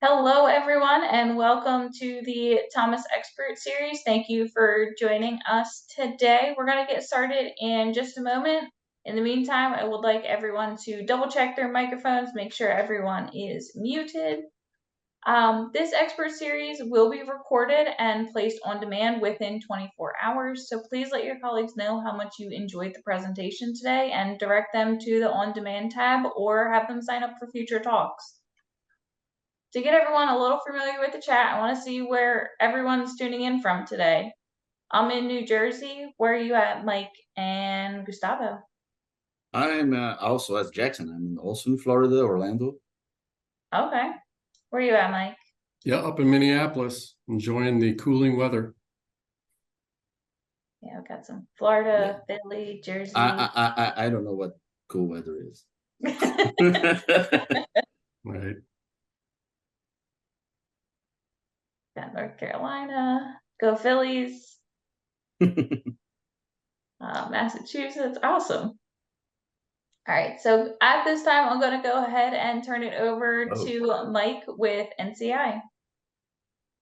Hello, everyone, and welcome to the Thomas Expert Series. Thank you for joining us today. We're going to get started in just a moment. In the meantime, I would like everyone to double check their microphones, make sure everyone is muted. This expert series will be recorded and placed on demand within 24 hours, so please let your colleagues know how much you enjoyed the presentation today and direct them to the on-demand tab or have them sign up for future talks. To get everyone a little familiar with the chat, I want to see where everyone's tuning in from today. I'm in New Jersey. Where are you at, Mike and Gustavo? I'm also as Jackson. I'm also in Florida, Orlando. Okay. Where are you at, Mike? Yeah, up in Minneapolis, enjoying the cooling weather. Yeah, I've got some Florida, Philly, Jersey. I don't know what cool weather is. Right. Got North Carolina. Go Phillies. Massachusetts. Awesome. All right, so at this time, I'm going to go ahead and turn it over to Mike with NCI.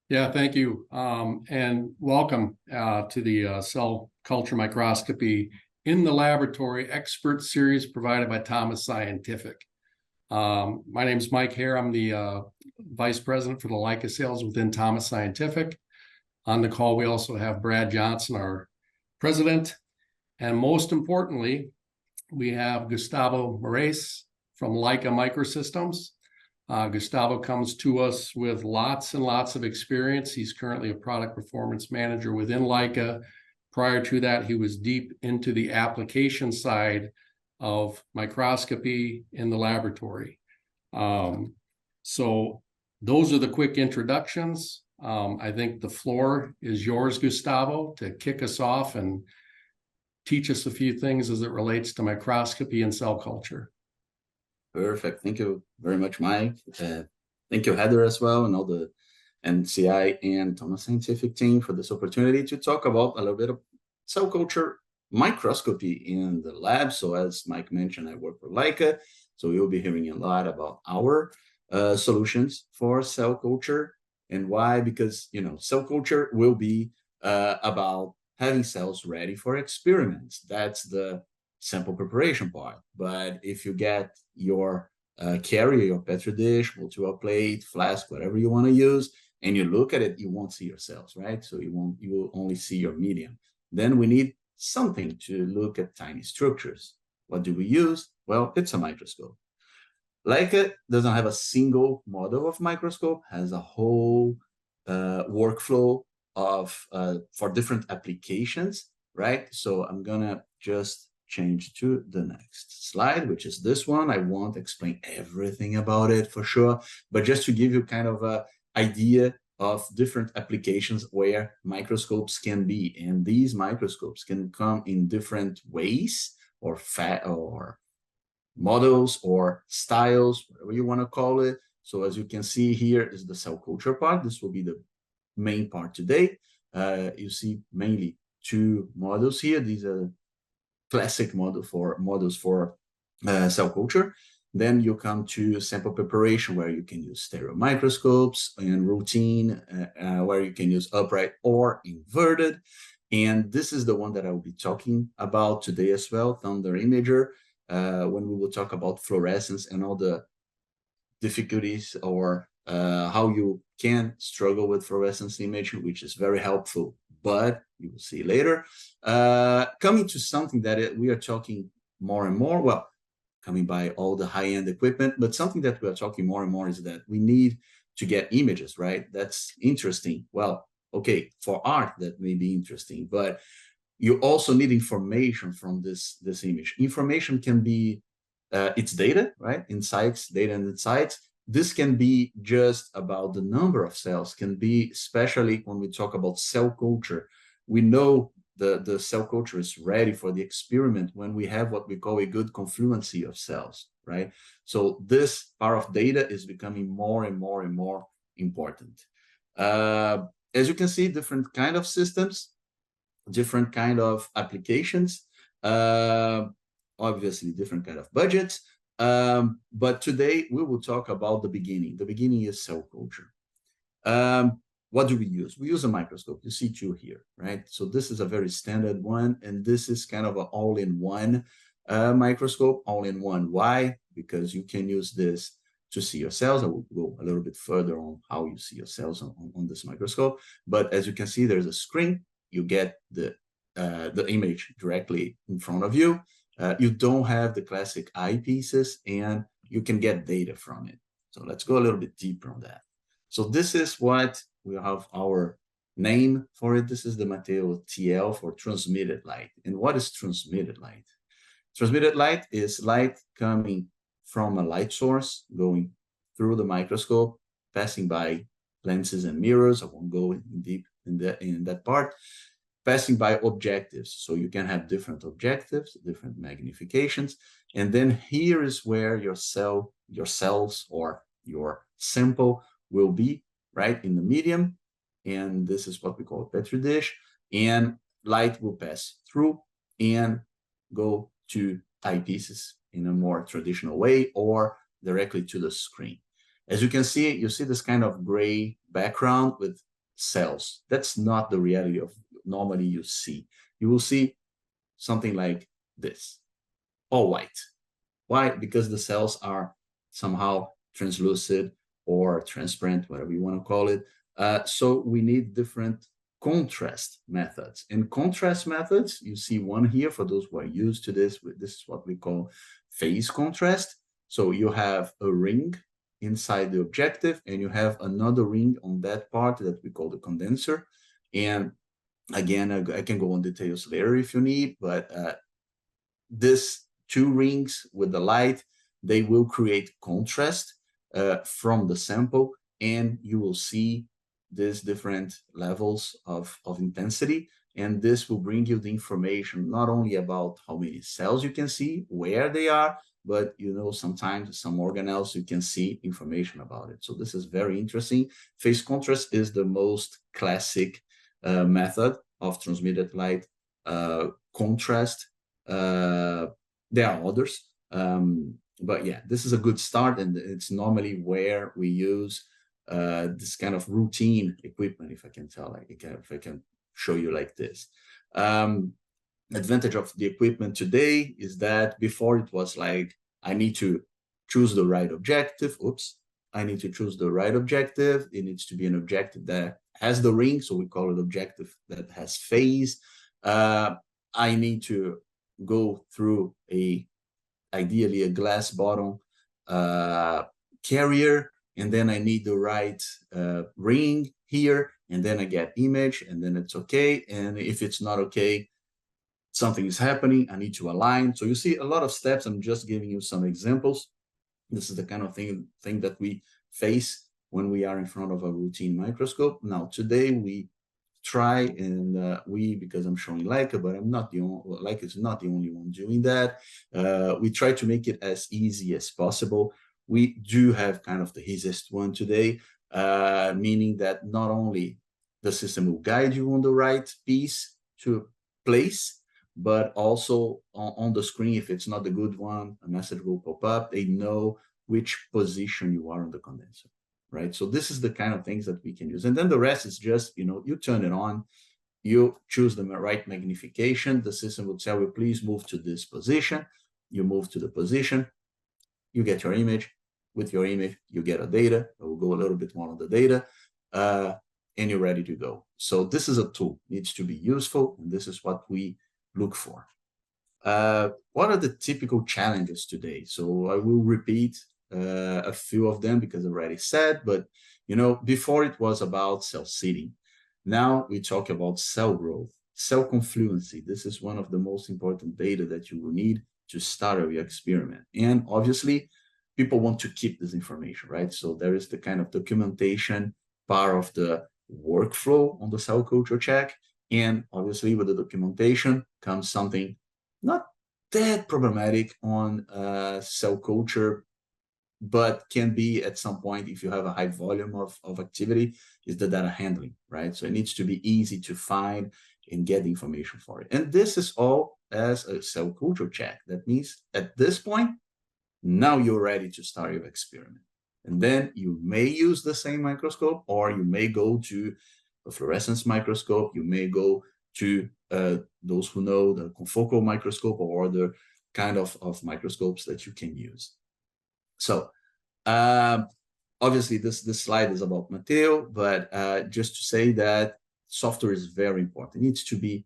Yeah, thank you. And welcome to the Cell Culture Microscopy in the Laboratory Expert Series provided by Thomas Scientific. My name is Mike Hare. I'm the Vice President for the Leica sales within Thomas Scientific. On the call, we also have Brad Johnson, our President. And most importantly, we have Gustavo Moraes from Leica Microsystems. Gustavo comes to us with lots and lots of experience. He's currently a product performance manager within Leica. Prior to that, he was deep into the application side of microscopy in the laboratory. So those are the quick introductions. I think the floor is yours, Gustavo, to kick us off and teach us a few things as it relates to microscopy and cell culture. Perfect. Thank you very much, Mike. Thank you, Heather, as well, and all the NCI and Thomas Scientific team for this opportunity to talk about a little bit of cell culture microscopy in the lab. So as Mike mentioned, I work for Leica, so you'll be hearing a lot about our solutions for cell culture. And why? Because, cell culture will be about having cells ready for experiments. That's the sample preparation part. But if you get your carrier, your Petri dish, multi-well plate, flask, whatever you want to use, and you look at it, you won't see your cells, right? So you will only see your medium. Then we need something to look at tiny structures. What do we use? Well, it's a microscope. Leica doesn't have a single model of microscope, has a whole workflow of for different applications, right? So I'm gonna just change to the next slide, which is this one. I won't explain everything about it for sure, but just to give you kind of a idea of different applications where microscopes can be. And these microscopes can come in different ways or models or styles, whatever you want to call it. So as you can see here is the cell culture part. This will be the main part today. You see mainly two models here. These are classic models for cell culture. Then you come to sample preparation, where you can use stereo microscopes, and routine, where you can use upright or inverted. And this is the one that I will be talking about today as well, Thunder Imager, when we will talk about fluorescence and all the difficulties or how you can struggle with fluorescence imaging, which is very helpful, but you will see later. Coming to something that we are talking more and more, well, coming by all the high-end equipment, but something that we are talking more and more is that we need to get images, right? That's interesting. Well, okay, for art, that may be interesting, but you also need information from this image. Information can be it's data, right? Insights, data and insights. This can be just about the number of cells, can be especially when we talk about cell culture. We know the cell culture is ready for the experiment when we have what we call a good confluency of cells, right? So this part of data is becoming more and more and more important. As you can see, different kind of systems, different kind of applications, obviously different kind of budgets, But today we will talk about the beginning. The beginning is cell culture. What do we use? We use a microscope. You see two here, right? So this is a very standard one, and this is kind of an all-in-one microscope, all-in-one. Why? Because you can use this to see your cells. I will go a little bit further on how you see your cells on this microscope. But as you can see, there's a screen. You get the image directly in front of you. You don't have the classic eyepieces, and you can get data from it. So let's go a little bit deeper on that. So this is what we have our name for it. This is the material TL for transmitted light. And what is transmitted light? Transmitted light is light coming from a light source, going through the microscope, passing by lenses and mirrors. I won't go in deep in that part. Passing by objectives. So you can have different objectives, different magnifications. And then here is where your cells or your sample will be, right, in the medium. And this is what we call a Petri dish. And light will pass through and go to eyepieces in a more traditional way or directly to the screen. As you can see, you see this kind of gray background with cells. That's not the reality of normally you see. You will see something like this, all white. Why? Because the cells are somehow translucent or transparent, whatever you want to call it. So we need different contrast methods. And contrast methods, you see one here for those who are used to this. This is what we call phase contrast. So you have a ring inside the objective, and you have another ring on that part that we call the condenser. And again, I can go on details later if you need, but this two rings with the light, they will create contrast from the sample, and you will see these different levels of intensity. And this will bring you the information not only about how many cells you can see, where they are, but sometimes some organelles you can see information about it. So this is very interesting. Phase contrast is the most classic method of transmitted light contrast. There are others, but yeah, this is a good start, and it's normally where we use this kind of routine equipment, if I can tell, if I can show you like this. Advantage of the equipment today is that before it was like, I need to choose the right objective. Oops, I need to choose the right objective. It needs to be an objective that has the ring, so we call it objective that has phase. I need to go through ideally a glass bottom carrier, and then I need the right ring here, and then I get image, and then it's okay. And if it's not okay, something is happening, I need to align. So you see a lot of steps. I'm just giving you some examples. This is the kind of thing that we face when we are in front of a routine microscope. Now, today we try, and because I'm showing Leica, but I'm not the only, Leica is not the only one doing that. We try to make it as easy as possible. We do have kind of the easiest one today, meaning that not only the system will guide you on the right piece to place, but also on the screen, if it's not the good one, a message will pop up. They know which position you are on the condenser, right? So this is the kind of things that we can use. And then the rest is just, you turn it on, you choose the right magnification. The system will tell you, please move to this position. You move to the position, you get your image. With your image, you get a data. I will go a little bit more on the data, and you're ready to go. So this is a tool, needs to be useful, and this is what we look for. What are the typical challenges today? So I will repeat a few of them because I already said, but before it was about cell seeding. Now we talk about cell growth, cell confluency. This is one of the most important data that you will need to start your experiment. And obviously, people want to keep this information, right? So there is the kind of documentation part of the workflow on the cell culture check. And obviously, with the documentation comes something not that problematic on cell culture, but can be at some point, if you have a high volume of activity, is the data handling, right? So it needs to be easy to find and get the information for it. And this is all as a cell culture check. That means at this point, Now you're ready to start your experiment. And then you may use the same microscope, or you may go to a fluorescence microscope. You may go to those who know the confocal microscope or other kind of microscopes that you can use. So obviously this slide is about Matteo, but just to say that software is very important. It needs to be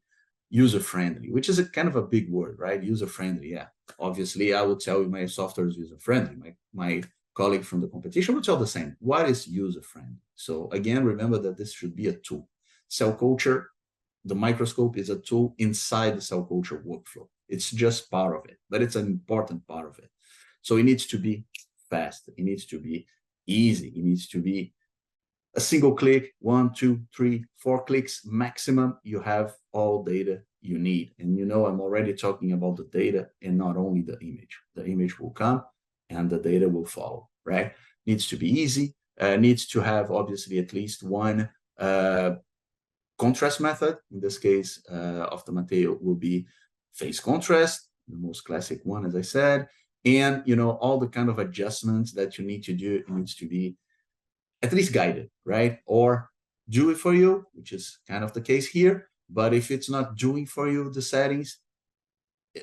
user-friendly, which is a kind of a big word, right? User-friendly, yeah. Obviously, I will tell you my software is user-friendly. My colleague from the competition will tell the same. What is user-friendly? So again, remember that this should be a tool. Cell culture, the microscope is a tool inside the cell culture workflow. It's just part of it, but it's an important part of it. So it needs to be fast. It needs to be easy. It needs to be a single click, 1, 2, 3, 4 clicks maximum. You have all data you need. And you know, I'm already talking about the data and not only the image. The image will come and the data will follow, right? Needs to be easy. Needs to have obviously at least one contrast method. In this case of the Matteo will be phase contrast, the most classic one, as I said. And, you know, all the kind of adjustments that you need to do, it needs to be at least guided, right? Or do it for you, which is kind of the case here. But if it's not doing for you the settings,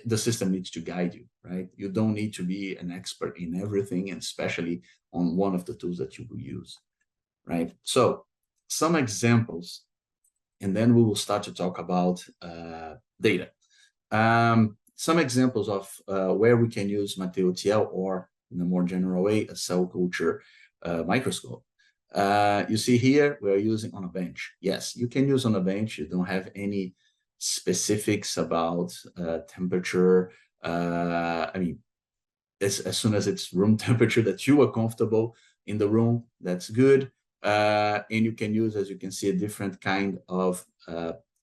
the system needs to guide you, right? You don't need to be an expert in everything, and especially on one of the tools that you will use, right? So some examples, and then we will start to talk about data. Some examples of where we can use Matteo TL, or in a more general way, a cell culture microscope. You see here, we're using on a bench. Yes, you can use on a bench. You don't have any specifics about temperature. I mean, as soon as it's room temperature that you are comfortable in the room, that's good. And you can use, as you can see, a different kind of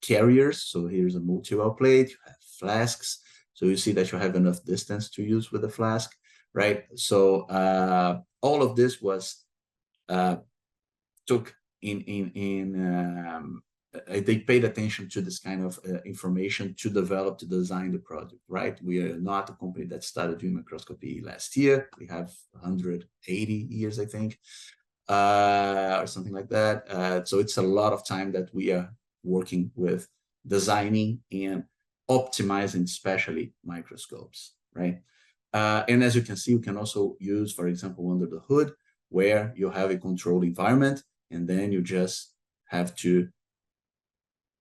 carriers. So here's a multi-well plate. You have flasks. So you see that you have enough distance to use with a flask, right? So all of this was took they paid attention to this kind of information to design the product, right? We are not a company that started doing microscopy last year. We have 180 years, I think, or something like that. So it's a lot of time that we are working with designing and optimizing, especially microscopes, right? And as you can see, you can also use, for example, under the hood, where you have a controlled environment, and then you just have to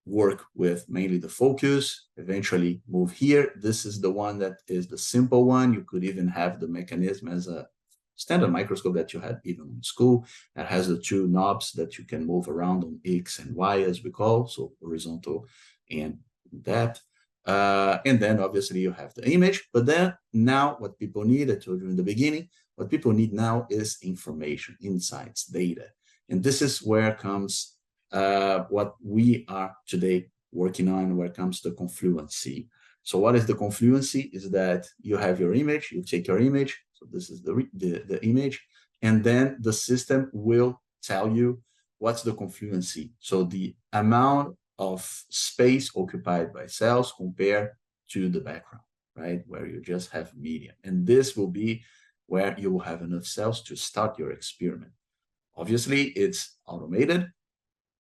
work with mainly the focus, eventually move here. This is the one that is the simple one. You could even have the mechanism as a standard microscope that you had even in school. That has the two knobs that you can move around on X and Y, as we call, so horizontal and depth. And then obviously you have the image, but then now what people need, I told you in the beginning, what people need now is information, insights, data. And this is where comes what we are today working on, where comes the confluency. So what is the confluency? Is that you have your image, you take your image, so this is the image, and then the system will tell you what's the confluency. So the amount of space occupied by cells compared to the background, right? Where you just have medium. And this will be where you will have enough cells to start your experiment. Obviously, it's automated.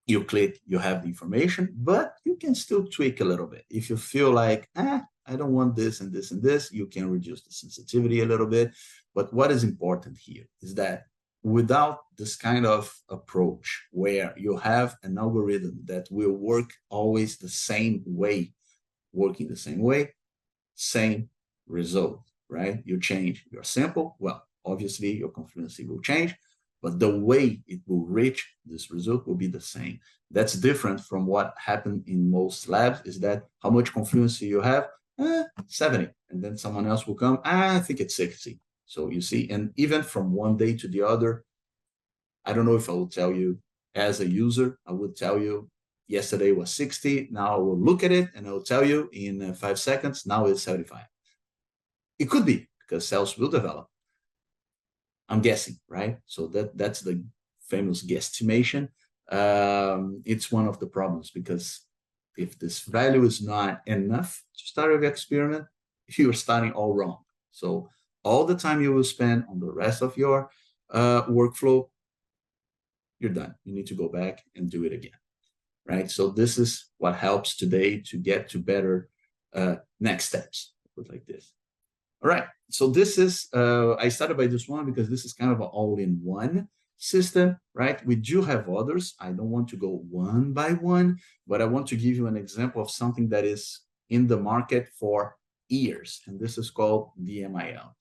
You click, you have the information, but you can still tweak a little bit. If you feel like, I don't want this and this and this, you can reduce the sensitivity a little bit. But what is important here is that without this kind of approach where you have an algorithm that will work always the same way, working the same way, same result, right? You change your sample, well, obviously your confluency will change, but the way it will reach this result will be the same. That's different from what happened in most labs, is that how much confluency you have, 70, and then someone else will come, I think it's 60. So you see, and even from one day to the other, I don't know if I will tell you as a user, I would tell you yesterday was 60, now I will look at it and I will tell you in 5 seconds, now it's 75. It could be because cells will develop. I'm guessing, right? So that's the famous guesstimation. It's one of the problems, because if this value is not enough to start your experiment, you're starting all wrong. So all the time you will spend on the rest of your workflow, you're done. You need to go back and do it again, right? So this is what helps today to get to better next steps, put like this. All right, so this is, I started by this one because this is kind of an all-in-one system, right? We do have others. I don't want to go one by one, but I want to give you an example of something that is in the market for years, and this is called DMIL.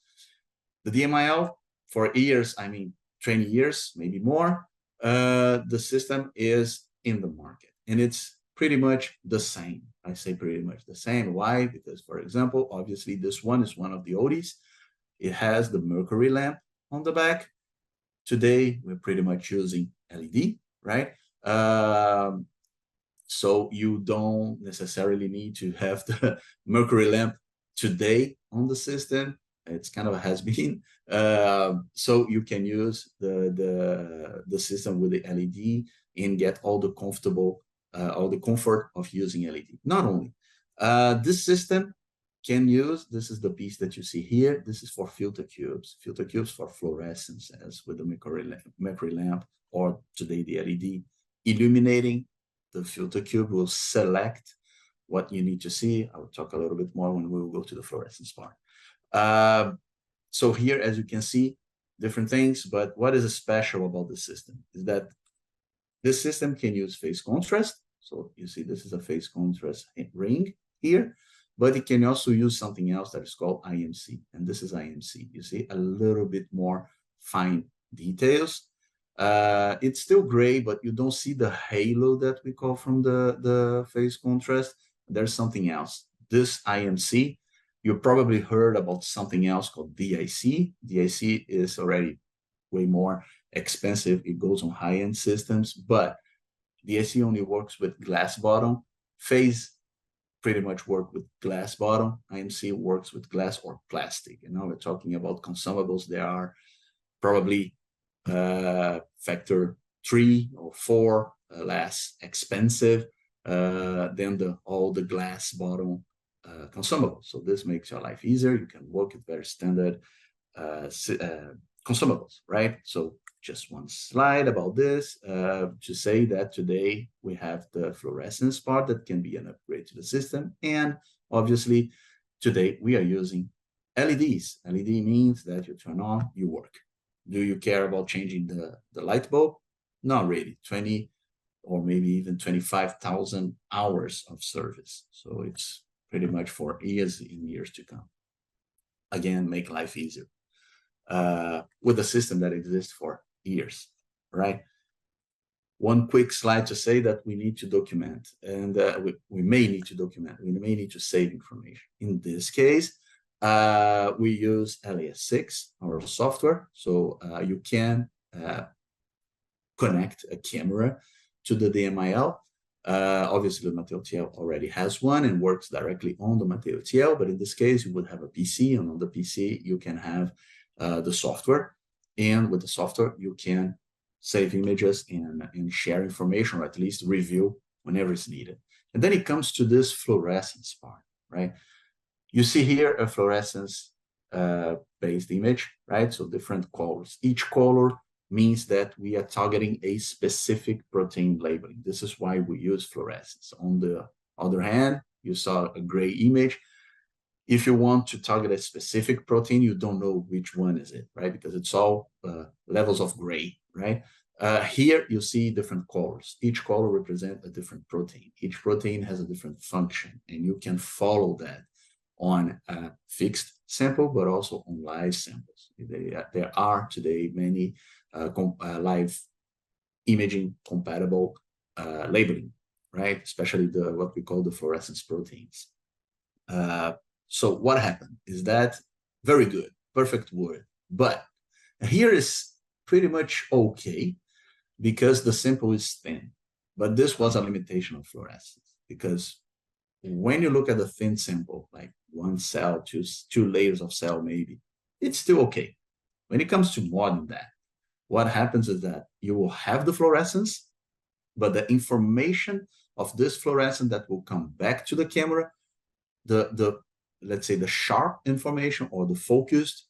The DMIL, for years, I mean 20 years, maybe more, the system is in the market, and it's pretty much the same. I say pretty much the same. Why? Because, for example, obviously this one is one of the oldies. It has the mercury lamp on the back. Today, we're pretty much using LED, right? So you don't necessarily need to have the mercury lamp today on the system. It's kind of a has-been. So you can use the system with the LED and get all the comfort of using LED. Not only this system can use, this is the piece that you see here. This is for filter cubes for fluorescence, as with the mercury lamp, or today the LED. Illuminating, the filter cube will select what you need to see. I will talk a little bit more when we will go to the fluorescence part. So here, as you can see, different things, but what is special about the system is that this system can use phase contrast. So you see, this is a phase contrast ring here, but it can also use something else that is called IMC, and this is IMC. You see a little bit more fine details. It's still gray, but you don't see the halo that we call from the phase contrast. There's something else. This IMC, you probably heard about something else called DIC. DIC is already way more expensive. It goes on high-end systems, but DIC only works with glass bottom. Phase pretty much work with glass bottom. IMC works with glass or plastic. And now we're talking about consumables. They are probably factor 3 or 4 less expensive than all the glass bottom consumables. So this makes your life easier. You can work with very standard consumables, right? So just one slide about this to say that today we have the fluorescence part that can be an upgrade to the system. And obviously today we are using LEDs. LED means that you turn on, you work. Do you care about changing the light bulb? Not really. 20 or maybe even 25,000 hours of service. So it's pretty much for years and years to come. Again, make life easier with a system that exists for years, right? One quick slide to say that we need to document, and we may need to document, we may need to save information. In this case, we use LAS6, our software, so you can connect a camera to the DMIL. Obviously, the Mateo TL already has one and works directly on the Mateo TL, but in this case, you would have a PC, and on the PC, you can have the software, and with the software, you can save images and share information, or at least review whenever it's needed. And then it comes to this fluorescence part, right? You see here a fluorescence based image, right? So different colors. Each color means that we are targeting a specific protein labeling. This is why we use fluorescence. On the other hand, you saw a gray image. If you want to target a specific protein, you don't know which one is it, right? Because it's all levels of gray, right? Here you see different colors. Each color represents a different protein. Each protein has a different function, and you can follow that on a fixed sample, but also on live samples. There are today many live imaging compatible labeling, right? Especially what we call the fluorescence proteins. So what happened is that very good, perfect word, but here is pretty much okay because the sample is thin, but this was a limitation of fluorescence because when you look at a thin sample, like one cell, two layers of cell maybe, it's still okay. When it comes to more than that, what happens is that you will have the fluorescence, but the information of this fluorescence that will come back to the camera, let's say the sharp information or the focused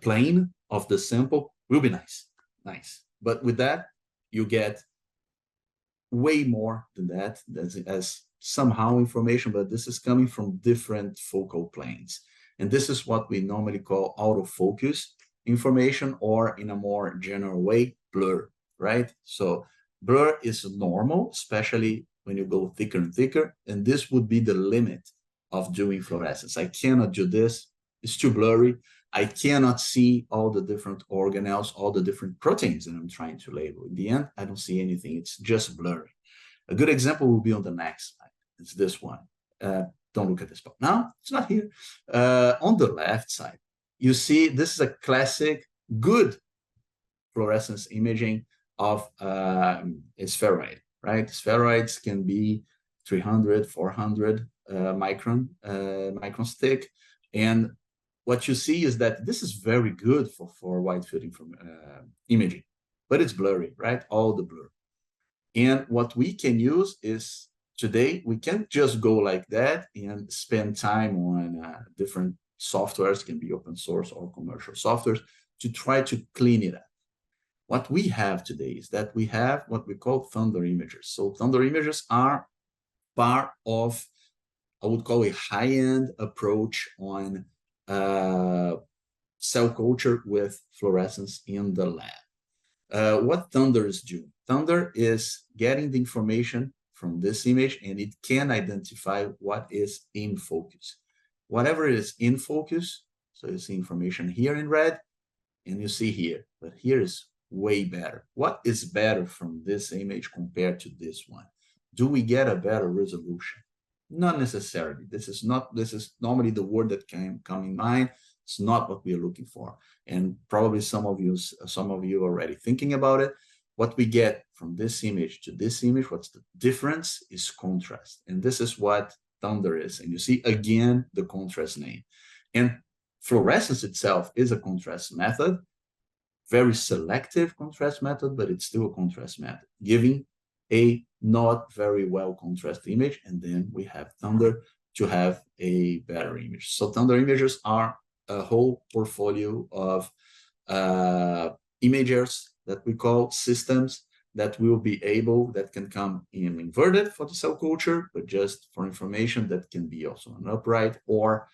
plane of the sample will be nice. But with that, you get way more than that as somehow information, but this is coming from different focal planes. And this is what we normally call autofocus information, or in a more general way, blur, right? So blur is normal, especially when you go thicker and thicker, and this would be the limit of doing fluorescence. I cannot do this, it's too blurry. I cannot see all the different organelles, all the different proteins that I'm trying to label. In the end, I don't see anything, it's just blurry. A good example will be on the next slide. It's this one. Don't look at this part. Now, it's not here. On the left side, you see this is a classic good fluorescence imaging of a spheroid, right? Spheroids can be 300, 400 microns thick. And what you see is that this is very good for wide field imaging, but it's blurry, right? All the blur. And what we can use is today, we can't just go like that and spend time on different softwares, can be open source or commercial softwares, to try to clean it up. What we have today is that we have what we call thunder imagers. So thunder imagers are part of, I would call a high-end approach on cell culture with fluorescence in the lab. What thunder is doing? Thunder is getting the information from this image, and it can identify what is in focus. Whatever is in focus, so you see information here in red, and you see here, but here is way better. What is better from this image compared to this one? Do we get a better resolution? Not necessarily. This is normally the word that can come in mind. It's not what we are looking for. And probably some of you are already thinking about it. What we get from this image to this image, what's the difference is contrast. And this is what thunder is. And you see again the contrast name. And fluorescence itself is a contrast method, very selective contrast method, but it's still a contrast method, giving a not very well contrast image. And then we have thunder to have a better image. So thunder images are a whole portfolio of imagers that we call systems that will be able, that can come in inverted for the cell culture, but just for information that can be also an upright, or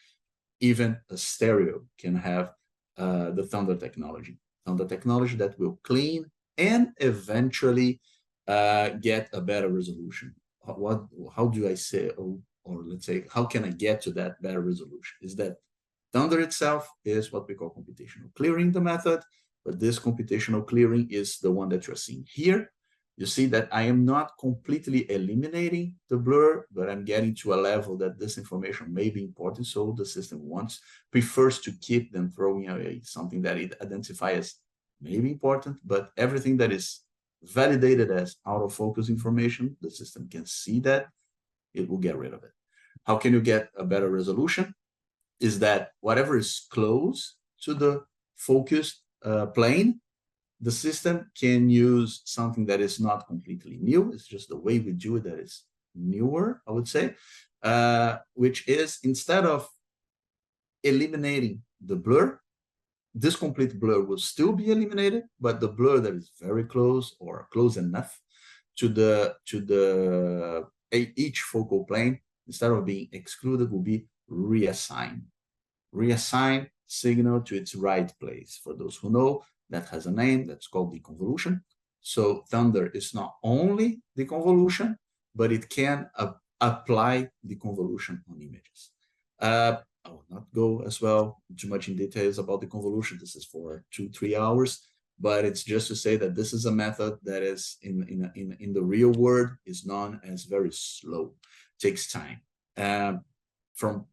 even a stereo can have the thunder technology. Thunder technology that will clean and eventually get a better resolution. How do I say, or let's say, how can I get to that better resolution? Is that thunder itself is what we call computational clearing, the method, but this computational clearing is the one that you're seeing here. You see that I am not completely eliminating the blur, but I'm getting to a level that this information may be important, so the system prefers to keep them throwing away something that it identifies as maybe important, but everything that is validated as out of focus information, the system can see that, it will get rid of it. How can you get a better resolution? Is that whatever is close to the focused plane, the system can use something that is not completely new. It's just the way we do it that is newer, I would say, which is, instead of eliminating the blur, this complete blur will still be eliminated, but the blur that is very close or close enough to each focal plane, instead of being excluded, will be reassigned. Reassign signal to its right place. For those who know, that has a name that's called deconvolution. So thunder is not only deconvolution, but it can apply deconvolution on images. I will not go as well too much in details about deconvolution. This is for 2-3 hours, but it's just to say that this is a method that is in the real world is known as very slow. It takes time. From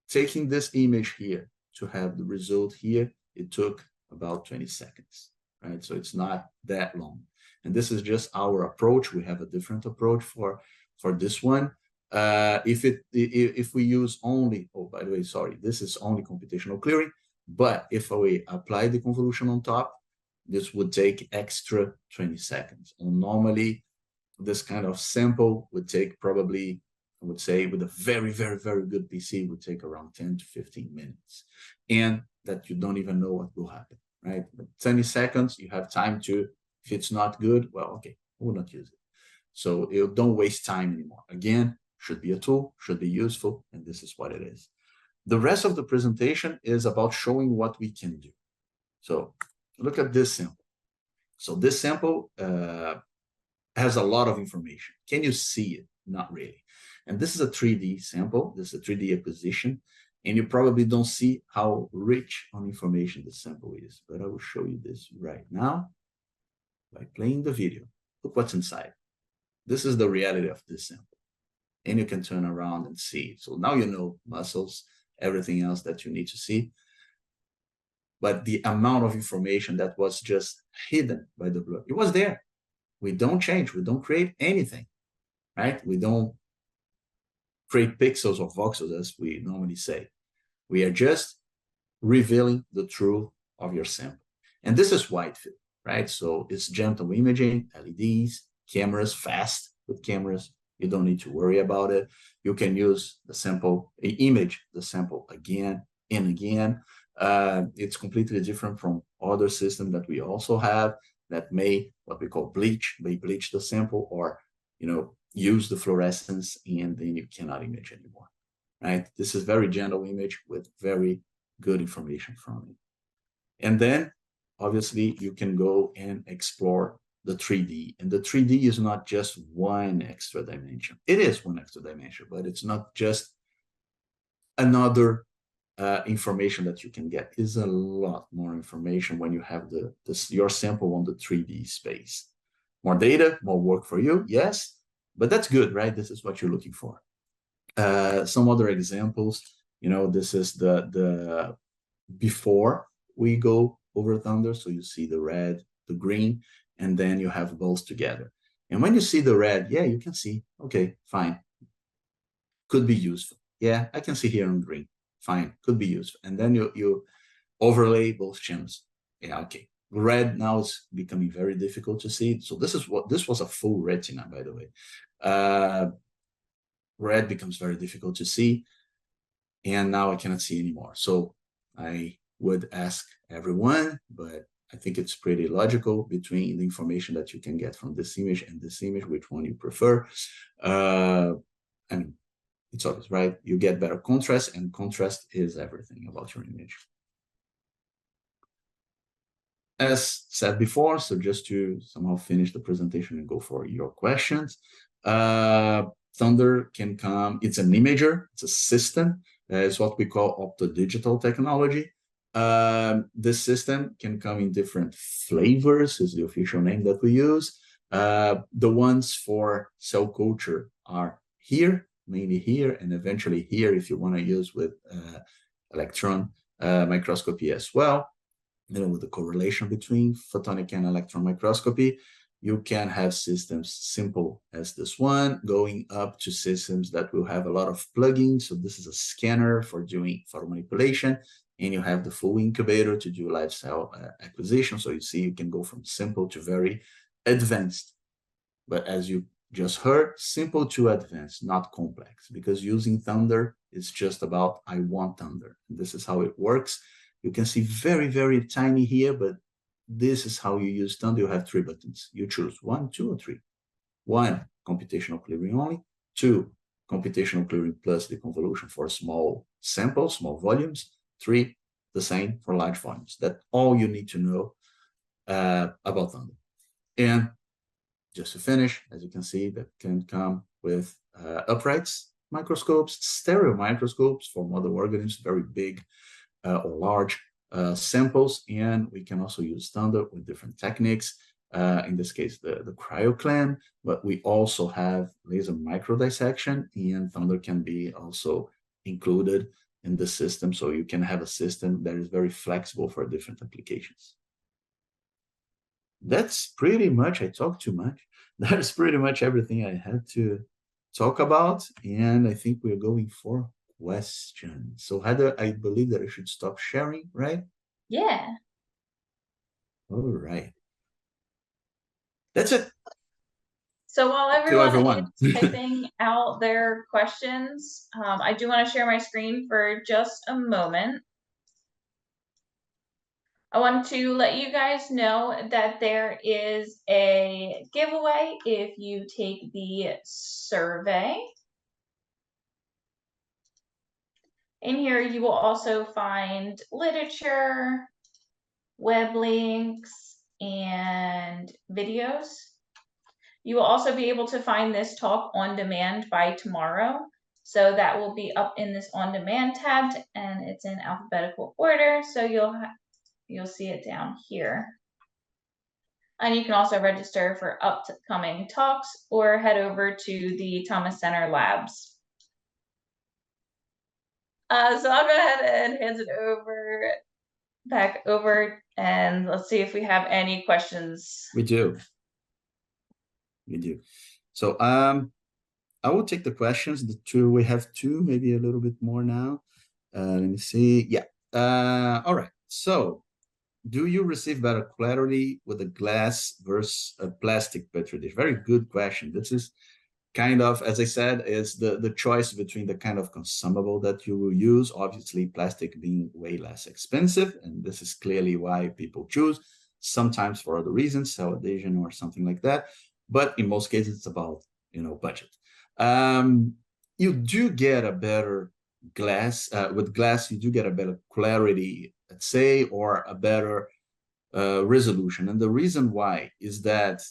taking this image here to have the result here, it took about 20 seconds, right? So it's not that long. And this is just our approach. We have a different approach for this one. If we use only, oh, by the way, sorry, this is only computational clearing, but if we apply the convolution on top, this would take extra 20 seconds. And normally, this kind of sample would take probably, I would say, with a very, very, very good PC, would take around 10 to 15 minutes. And that you don't even know what will happen, right? But 20 seconds, you have time to, if it's not good, well, okay, we'll not use it. So you don't waste time anymore. Again, should be a tool, should be useful, and this is what it is. The rest of the presentation is about showing what we can do. So look at this sample. So this sample has a lot of information. Can you see it? Not really. And this is a 3D sample. This is a 3D acquisition. And you probably don't see how rich on information the sample is. But I will show you this right now by playing the video. Look what's inside. This is the reality of this sample. And you can turn around and see. So now you know muscles, everything else that you need to see. But the amount of information that was just hidden by the blood, it was there. We don't change, we don't create anything, right? We don't create pixels or voxels, as we normally say. We are just revealing the truth of your sample. And this is wide field, right? So it's gentle imaging, LEDs, cameras, fast with cameras. You don't need to worry about it. You can use the sample, image the sample again and again. It's completely different from other systems that we also have that may, what we call bleach, may bleach the sample or, use the fluorescence, and then you cannot image anymore, right? This is very gentle image with very good information from it. And then, obviously, you can go and explore the 3D. And the 3D is not just one extra dimension. It is one extra dimension, but it's not just another information that you can get. Is a lot more information when you have your sample on the 3D space. More data, more work for you, yes, but that's good, right? This is what you're looking for. Some other examples, this is the before we go over Thunder. So you see the red, the green, and then you have both together. And when you see the red, yeah, you can see, okay, fine. Could be useful. Yeah, I can see here on green. Fine, could be useful. And then you overlay both channels. Yeah, okay. Red now is becoming very difficult to see. So this was a full retina, by the way. Red becomes very difficult to see. And now I cannot see anymore. So I would ask everyone, but I think it's pretty logical between the information that you can get from this image and this image, which one you prefer. I mean, it's obvious, right? You get better contrast, and contrast is everything about your image. As said before, so just to somehow finish the presentation and go for your questions, Thunder can come, it's an imager, it's a system, it's what we call optodigital technology. This system can come in different flavors, is the official name that we use. The ones for cell culture are here, mainly here, and eventually here if you want to use with electron microscopy as well. With the correlation between photonic and electron microscopy, you can have systems simple as this one, going up to systems that will have a lot of plugins. So this is a scanner for doing photo manipulation, and you have the full incubator to do live cell acquisition. So you see, you can go from simple to very advanced. But as you just heard, simple to advanced, not complex, because using Thunder is just about, I want Thunder. And this is how it works. You can see very, very tiny here, but this is how you use Thunder. You have 3 buttons. You choose 1, 2, or 3. 1, computational clearing only. 2, computational clearing plus deconvolution for small samples, small volumes. 3, the same for large volumes. That's all you need to know about Thunder. And just to finish, as you can see, that can come with uprights microscopes, stereo microscopes for model organisms, very big or large samples, and we can also use Thunder with different techniques. In this case, the cryoclam, but we also have laser microdissection, and Thunder can be also included in the system, so you can have a system that is very flexible for different applications. That's pretty much, I talked too much. That's pretty much everything I had to talk about, and I think we're going for questions. So Heather, I believe that I should stop sharing, right? Yeah. All right. That's it. So while everyone is typing out their questions, I do want to share my screen for just a moment. I want to let you guys know that there is a giveaway if you take the survey. In here, you will also find literature, web links, and videos. You will also be able to find this talk on demand by tomorrow. So that will be up in this on demand tab, and it's in alphabetical order. So you'll see it down here. And you can also register for upcoming talks or head over to the Thomas Center Labs. So I'll go ahead and hand it back over, and let's see if we have any questions. We do. So I will take the questions. We have two, maybe a little bit more now. Let me see. Yeah. All right. So, do you receive better clarity with a glass versus a plastic petri dish? Very good question. This is kind of, as I said, is the choice between the kind of consumable that you will use. Obviously, plastic being way less expensive, and this is clearly why people choose. Sometimes for other reasons, cell adhesion or something like that. But in most cases, it's about budget. You do get a better glass with glass. You do get a better clarity, let's say, or a better resolution. And the reason why is that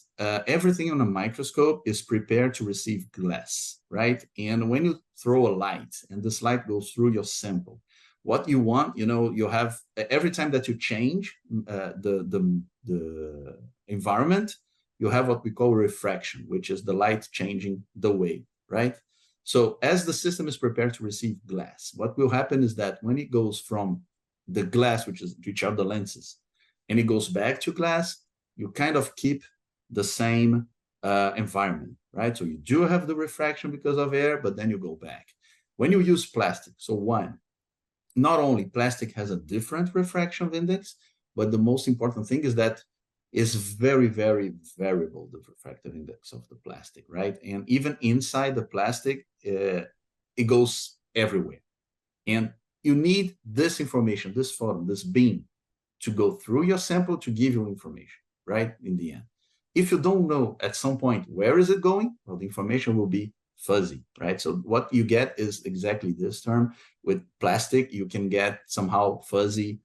everything on a microscope is prepared to receive glass, right? And when you throw a light and this light goes through your sample, what you want, you have every time that you change the environment, you have what we call refraction, which is the light changing the way, right? So as the system is prepared to receive glass, what will happen is that when it goes from the glass, which are the lenses, and it goes back to glass, you kind of keep the same environment, right? So you do have the refraction because of air, but then you go back. When you use plastic, so not only plastic has a different refraction index, but the most important thing is that it's very, very variable, the refractive index of the plastic, right? And even inside the plastic, it goes everywhere. And you need this information, this photon, this beam, to go through your sample to give you information, right? In the end. If you don't know at some point where is it going, well, the information will be fuzzy, right? So what you get is exactly this term. With plastic, you can get somehow fuzzy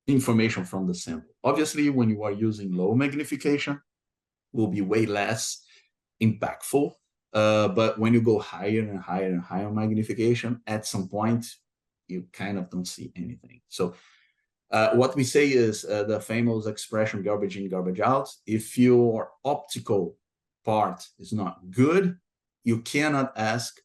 information from the sample. Obviously, when you are using low magnification, will be way less impactful. But when you go higher and higher and higher magnification, at some point, you kind of don't see anything. So what we say is the famous expression garbage in, garbage out. If your optical part is not good, you cannot ask,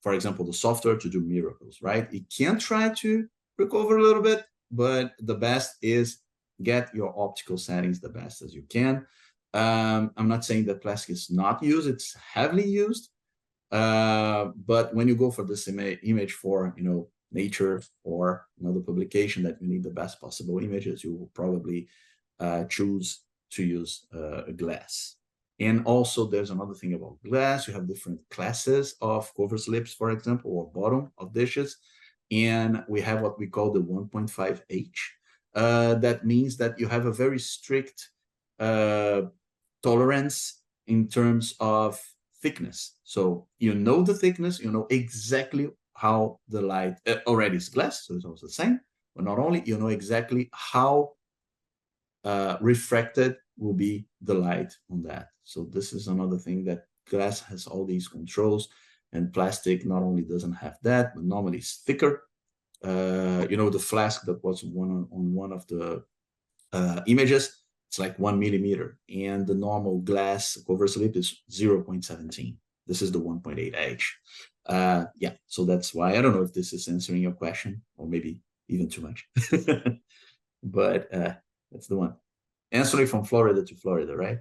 for example, the software to do miracles, right? It can try to recover a little bit, but the best is get your optical settings the best as you can. I'm not saying that plastic is not used, it's heavily used. But when you go for this image for, Nature or another publication that you need the best possible images, you will probably choose to use glass. And also there's another thing about glass. You have different classes of cover slips, for example, or bottom of dishes. And we have what we call the 1.5H. That means that you have a very strict tolerance in terms of thickness. So you know the thickness, you know exactly how the light already is glass, so it's also the same, but not only, you know exactly how refracted will be the light on that. So this is another thing, that glass has all these controls, and plastic not only doesn't have that, but normally it's thicker. The flask that was on one of the images, it's like 1 millimeter, and the normal glass cover slip is 0.17. This is the 1.8H. Yeah, so that's why. I don't know if this is answering your question, or maybe even too much. But that's the one. Answering from Florida to Florida, right?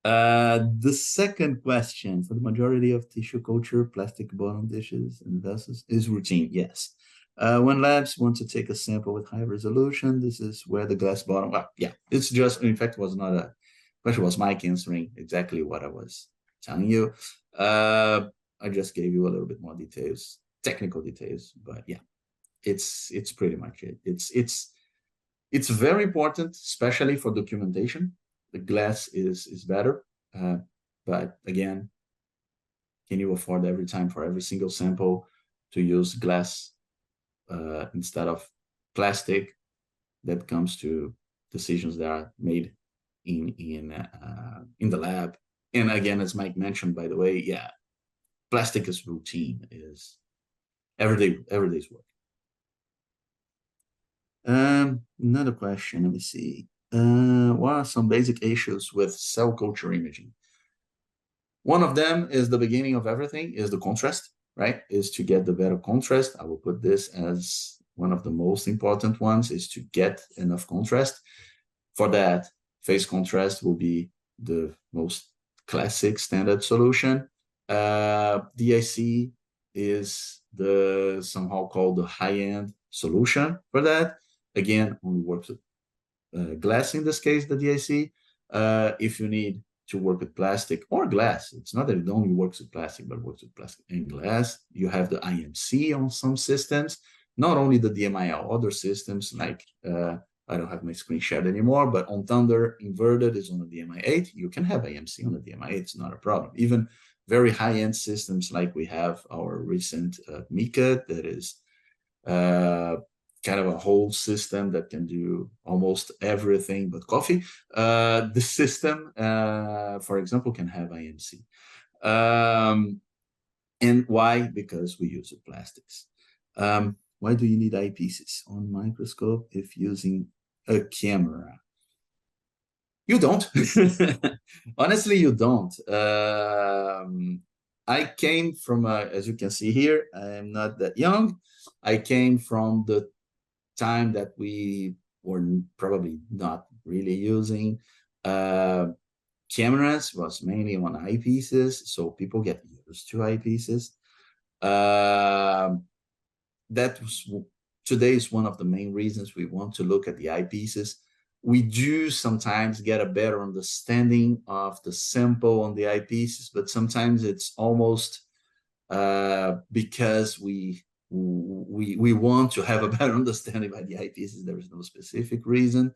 The second question: for the majority of tissue culture, plastic bottom dishes and vessels is routine. Yes. When labs want to take a sample with high resolution, this is where the glass bottom. Yeah, it's just, in fact, was not a question, was Mike answering exactly what I was telling you. I just gave you a little bit more details, technical details, but yeah. it's pretty much it. It's very important, especially for documentation. The glass is better, but again, can you afford every time for every single sample to use glass instead of plastic? That comes to decisions that are made in the lab. And again, as Mike mentioned, by the way, yeah, plastic is routine, is everyday's work. Another question, let me see. What are some basic issues with cell culture imaging? One of them is the beginning of everything, is the contrast, right? Is to get the better contrast. I will put this as one of the most important ones, is to get enough contrast. For that, phase contrast will be the most classic standard solution. DIC is the somehow called the high-end solution for that. Again, only works with glass in this case, the DIC. If you need to work with plastic or glass, it's not that it only works with plastic, but works with plastic and glass. You have the IMC on some systems, not only the DMIL, other systems like I don't have my screen shared anymore, but on Thunder, inverted is on the DMI8. You can have IMC on the DMI8, it's not a problem. Even very high-end systems like we have our recent Mika, that is kind of a whole system that can do almost everything but coffee. The system, for example, can have IMC. And why? Because we use plastics. Why do you need eyepieces on microscope if using a camera? You don't. Honestly, you don't. I came from, as you can see here, I'm not that young. I came from the time that we were probably not really using cameras, was mainly on eyepieces, so people get used to eyepieces. That was today is one of the main reasons we want to look at the eyepieces. We do sometimes get a better understanding of the sample on the eyepieces, but sometimes it's almost because we want to have a better understanding by the eyepieces. There is no specific reason.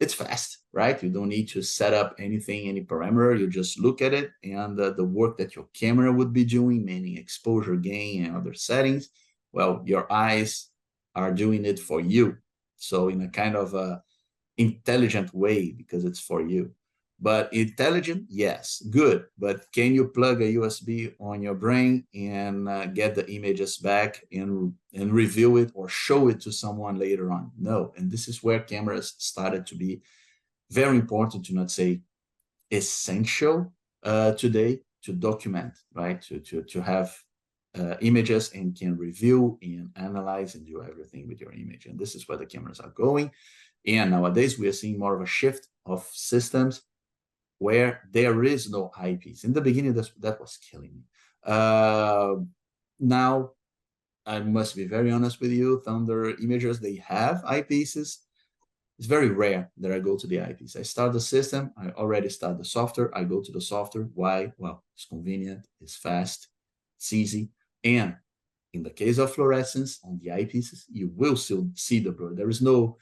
It's fast, right? You don't need to set up anything, any parameter. You just look at it, and the work that your camera would be doing, meaning exposure gain and other settings, well, your eyes are doing it for you. So in a kind of a intelligent way, because it's for you. But intelligent, yes, good. But can you plug a USB on your brain and get the images back and review it or show it to someone later on? No. And this is where cameras started to be very important, to not say essential today, to document, right? To have images and can review and analyze and do everything with your image. And this is where the cameras are going. And nowadays we are seeing more of a shift of systems where there is no eyepiece. In the beginning, that was killing me. Now, I must be very honest with you, Thunder Imagers, they have eyepieces. It's very rare that I go to the eyepiece. I start the system, I already start the software, I go to the software. Why? Well, it's convenient, it's fast, it's easy. And in the case of fluorescence on the eyepieces, you will still see the blur. There is no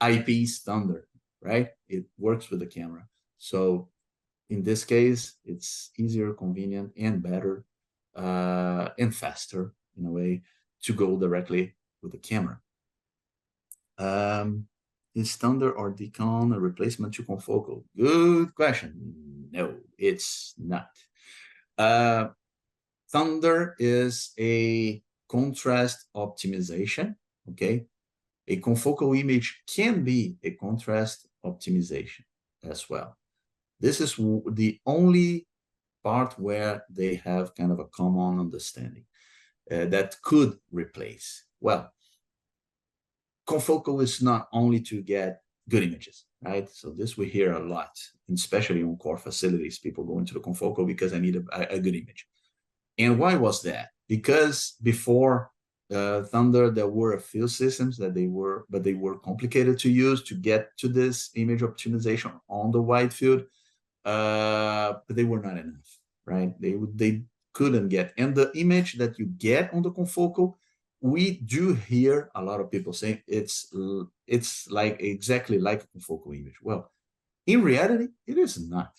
eyepiece Thunder, right? It works with the camera. So in this case, it's easier, convenient, and better, and faster in a way to go directly with the camera. Is Thunder or Decon a replacement to confocal? Good question. No, it's not. Thunder is a contrast optimization, okay? A confocal image can be a contrast optimization as well. This is the only part where they have kind of a common understanding that could replace. Well, confocal is not only to get good images, right? So this we hear a lot, especially on core facilities, people go into the confocal because I need a good image. And why was that? Because before Thunder, there were a few systems that they were complicated to use to get to this image optimization on the wide field, but they were not enough, right? They couldn't get, and the image that you get on the confocal we do hear a lot of people saying it's like exactly like a confocal image. Well, in reality, it is not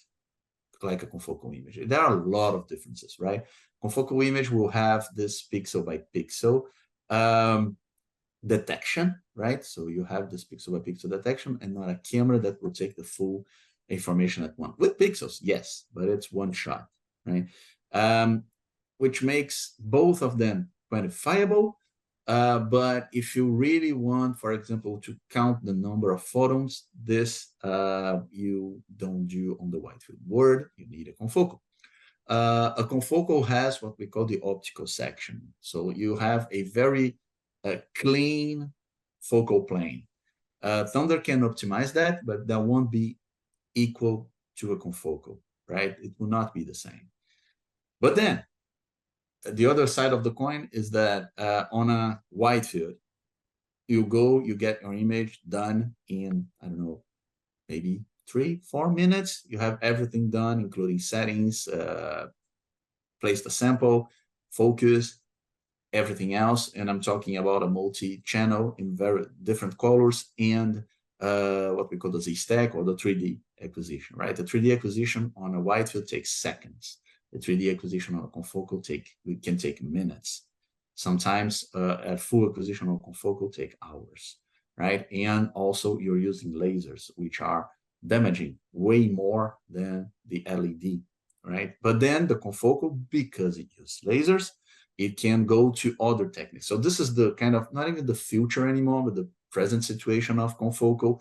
like a confocal image. There are a lot of differences, right? Confocal image will have this pixel by pixel detection, right? So you have this pixel by pixel detection and not a camera that will take the full information at once. With pixels, yes, but it's one shot, right? Which makes both of them quantifiable. But if you really want, for example, to count the number of photons, this you don't do on the wide field word, you need a confocal. A confocal has what we call the optical section. So you have a very clean focal plane. Thunder can optimize that, but that won't be equal to a confocal, right? It will not be the same. But then the other side of the coin is that on a wide field, you go, you get your image done in, I don't know, maybe 3-4 minutes. You have everything done, including settings, place the sample, focus, everything else. And I'm talking about a multi-channel in very different colors and what we call the Z-stack or the 3D acquisition, right? The 3D acquisition on a wide field takes seconds. The 3D acquisition on a confocal can take minutes. Sometimes a full acquisition on confocal take hours, right? And also you're using lasers, which are damaging way more than the LED, right? But then the confocal, because it uses lasers, it can go to other techniques. So this is the kind of, not even the future anymore, but the present situation of confocal.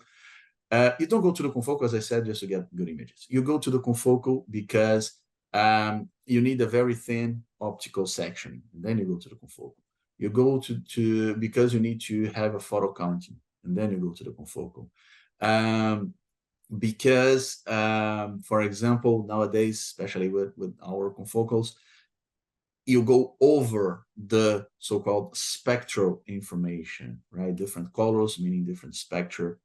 You don't go to the confocal, as I said, just to get good images. You go to the confocal because you need a very thin optical section, and then you go to the confocal. You go to because you need to have a photo counting, and then you go to the confocal. Because, for example, nowadays, especially with our confocals, you go over the so-called spectral information, right? Different colors meaning different spectra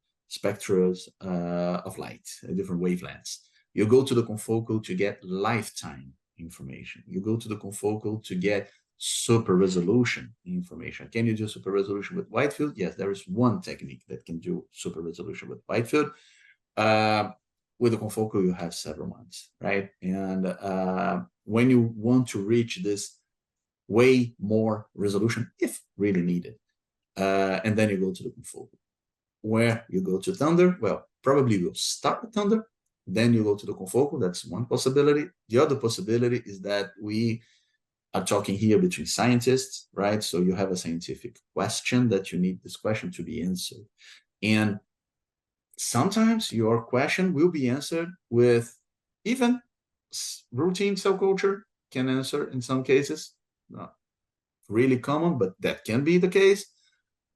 of light, different wavelengths. You go to the confocal to get lifetime information. You go to the confocal to get super resolution information. Can you do super resolution with wide field? Yes, there is one technique that can do super resolution with wide field. With the confocal, you have several ones, right? And when you want to reach this way more resolution, if really needed, and then you go to the confocal. Where you go to Thunder, well, probably you'll start with Thunder, then you go to the confocal. That's one possibility. The other possibility is that we are talking here between scientists, right? So you have a scientific question that you need this question to be answered. And sometimes your question will be answered with even routine cell culture can answer in some cases. Not really common, but that can be the case.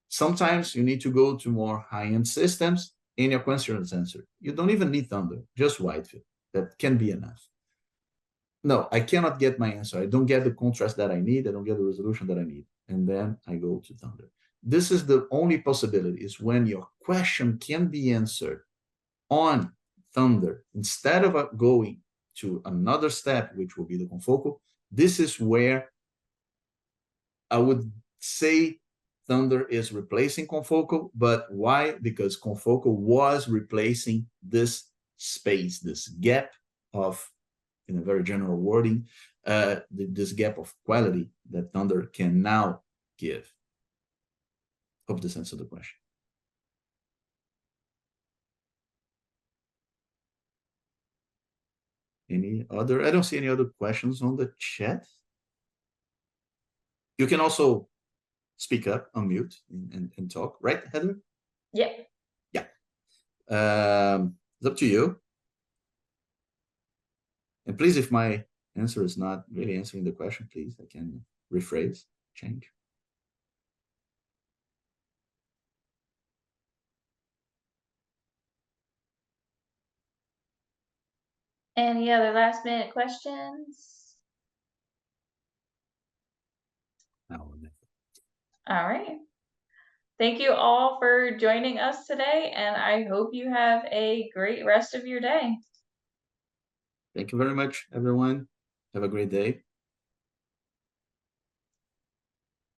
Sometimes you need to go to more high-end systems and your question is answered. You don't even need Thunder, just wide field. That can be enough. No, I cannot get my answer. I don't get the contrast that I need. I don't get the resolution that I need. And then I go to Thunder. This is the only possibility, is when your question can be answered on Thunder instead of going to another step, which will be the confocal. This is where I would say Thunder is replacing confocal. But why? Because confocal was replacing this space, this gap of, in a very general wording, this gap of quality that Thunder can now give. Hope this answers the question. Any other? I don't see any other questions on the chat. You can also speak up, unmute, and talk, right, Heather? Yeah. Yeah. It's up to you. And please, if my answer is not really answering the question, please, I can rephrase, change. Any other last minute questions? No. All right. Thank you all for joining us today, and I hope you have a great rest of your day. Thank you very much, everyone. Have a great day.